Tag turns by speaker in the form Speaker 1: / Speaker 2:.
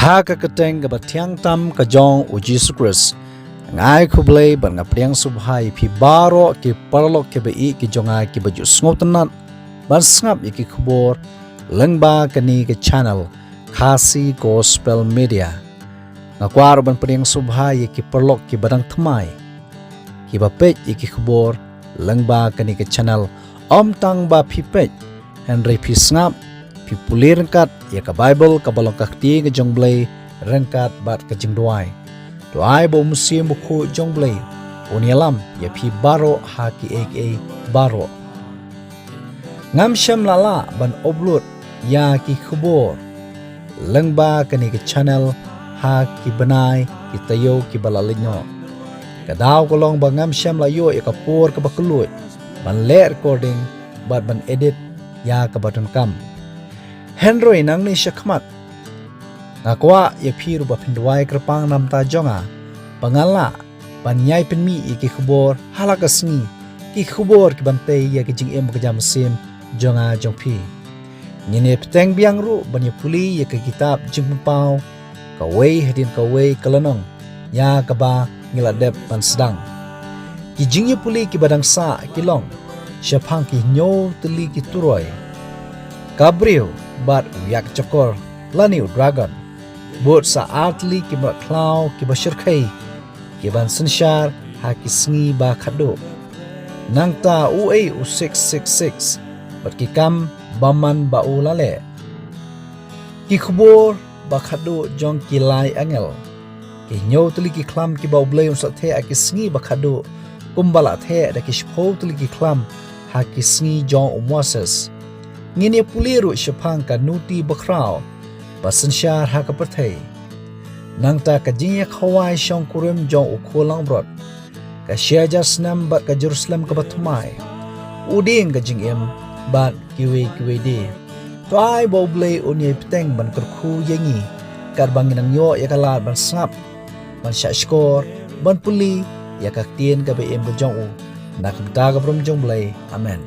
Speaker 1: ha ka keteng ka batiang tam ka jong u Jesus Christ ngai khu blei ban nga priang subhai phi baro ki parlo ke be ki jonga ki baju sngotanat ban snap ki khubor lengba kani ke channel Khasi Gospel Media nga kwar ban priang subhai ki parlo ki badang thmai ki ba pej ki khubor lengba kani ke channel om tang ba phi pej Henry phi snap phi pulir kat ya ka Bible ka balong ka ti ke jong blei rengkat bat ka jingduai doai bo musim bu jong blei unialam ya phi baro ha ki aka baro ngam sham lala ban oblut ya ki khubor lengba kani ke channel ha ki banai ki tayo ki balalinyo kadaw kolong ba ngam sham la yo ya ka por ka baklui ban le recording bat ban edit ya ka batun kam Henry nang ni shakmat ngakwa ya phi ru ba phindwai krapang nam ta jonga pangala panyai penmi ki khubor halaka sngi ki khubor ki bante ya ki jing em ka jam sim jonga jongphi ngine pteng biang ru bani puli ya ka kitab jing pau ka wei hedin ka wei kalanong ya ka ba ngiladep pan sedang ki jing ye puli ki badang sa ki long shapang ki nyo tuli ki turoi Gabriel bat yak chokor laniu dragon bot sa atli ki ba klau ki ba shirkai ki ban sanshar ha ki sngi ba khado nangta ua u666 bat ki kam baman ba ulale ki khubor ba khado jong ki lai angel ki nyo tli ki klam ki ba blei un sa the a ki sngi ba khado kumbala the da ki shpo tli ki klam ha ki sngi jong umwases ngine puliru shapang ka nuti bakrao basan shar ha ka pathai nangta ka jinya khawai shong kurim jong ukholang brot ka shaja snam bat ka Jerusalem ka bathmai uding ka jingem bat kiwe de to ai boble unie pteng ban kurkhu yengi kar banginang yo ya kala ban snap ban shashkor ban puli ya ka tien ka be em ka jong u nak ta ka prom jong blai amen